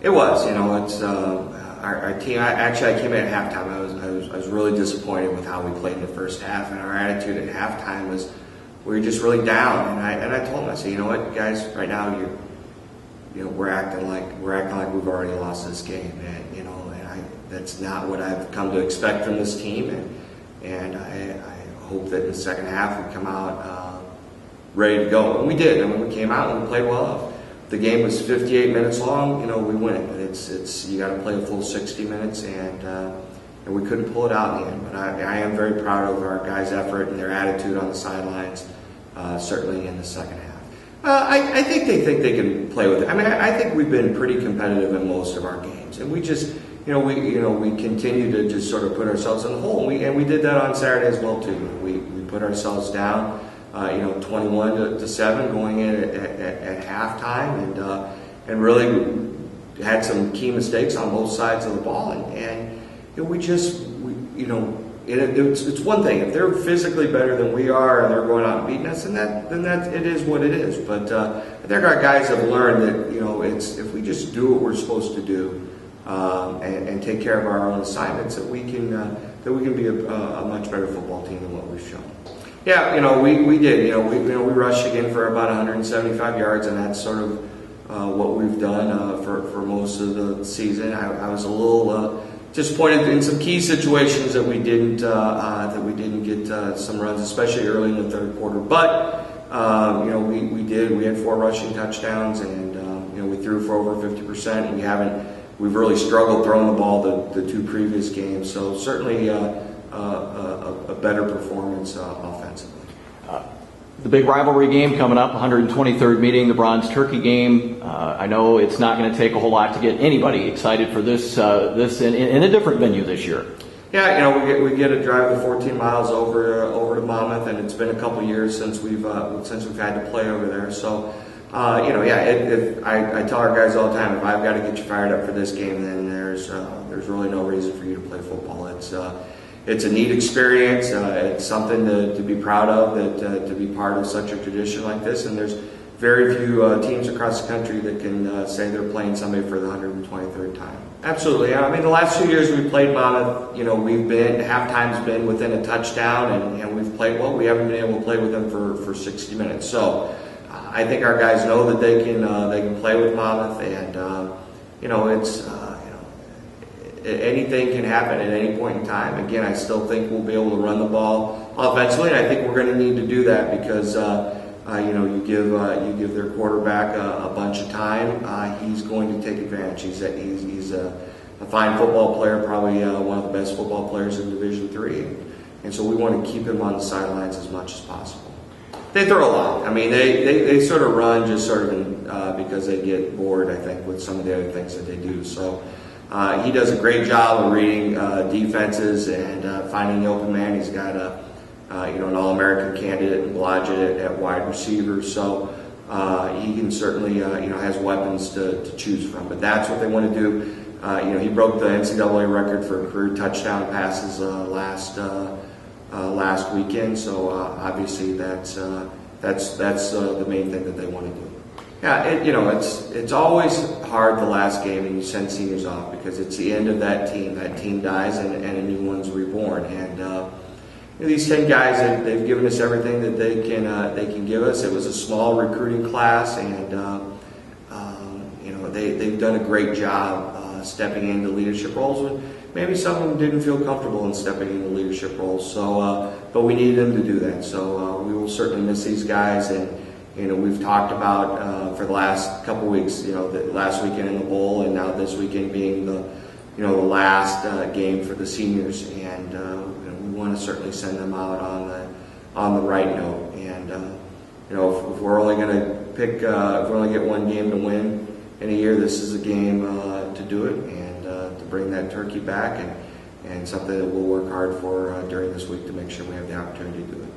It was, it's our team. I came in at halftime. I was really disappointed with how we played in the first half, and our attitude at halftime was we were just really down. And I told them, I said, you know what, guys, right now we're acting like we've already lost this game, and that's not what I've come to expect from this team, and I hope that in the second half we come out ready to go. And we did. I mean, we came out and we played well. If the game was 58 minutes long, we win. But it's you got to play a full 60 minutes, and we couldn't pull it out in the end. But I am very proud of our guys' effort and their attitude on the sidelines, certainly in the second half. I think they can play with it. I mean, I think we've been pretty competitive in most of our games, and we just, we continue to just sort of put ourselves in the hole. And we did that on Saturday as well too. We put ourselves down, 21-7 going in at halftime, and really had some key mistakes on both sides of the ball, and it's one thing if they're physically better than we are and they're going out and beating us, then that it is what it is. But I think our guys have learned that it's if we just do what we're supposed to do and take care of our own assignments, that we can be a much better football team than what we've shown. Yeah, we did. We rushed again for about 175 yards, and that's sort of what we've done for most of the season. I was a little disappointed in some key situations that we didn't get some runs, especially early in the third quarter. But we did. We had 4 rushing touchdowns, and we threw for over 50%. And we've really struggled throwing the ball the 2 previous games. So certainly a better performance offensively. The big rivalry game coming up, 123rd meeting, the Bronze Turkey game. I know it's not going to take a whole lot to get anybody excited for this in a different venue this year. Yeah, we get to drive the 14 miles over to Monmouth, and it's been a couple years since we've had to play over there. So, I tell our guys all the time, if I've got to get you fired up for this game, then there's really no reason for you to play football. It's a neat experience. It's something to be proud of, to be part of such a tradition like this. And there's very few teams across the country that can say they're playing somebody for the 123rd time. Absolutely. I mean, the last 2 years we've played Monmouth, halftime's been within a touchdown, and we've played well. We haven't been able to play with them for 60 minutes. So I think our guys know that they can play with Monmouth, and anything can happen at any point in time. Again, I still think we'll be able to run the ball offensively, and I think we're going to need to do that because you give their quarterback a bunch of time. He's going to take advantage. He's a fine football player, probably one of the best football players in Division III, and so we want to keep him on the sidelines as much as possible. They throw a lot. I mean, they sort of run just sort of because they get bored, I think, with some of the other things that they do. So. He does a great job of reading defenses and finding the open man. He's got an All-American candidate in Blodgett at wide receiver, so he can certainly has weapons to choose from. But that's what they want to do. He broke the NCAA record for career touchdown passes last weekend. So obviously that's the main thing that they want to do. Yeah, it's always hard the last game and you send seniors off because it's the end of that team. That team dies and a new one's reborn. And these 10 guys, they've given us everything that they can give us. It was a small recruiting class, and they've done a great job stepping into leadership roles. Maybe some of them didn't feel comfortable in stepping into leadership roles, but we need them to do that. So we will certainly miss these guys. And we've talked about for the last couple weeks, the last weekend in the bowl, and now this weekend being the last game for the seniors, and we want to certainly send them out on the right note. And if we're only going to if we only get one game to win in a year, this is a game to do it and to bring that turkey back, and something that we'll work hard for during this week to make sure we have the opportunity to do it.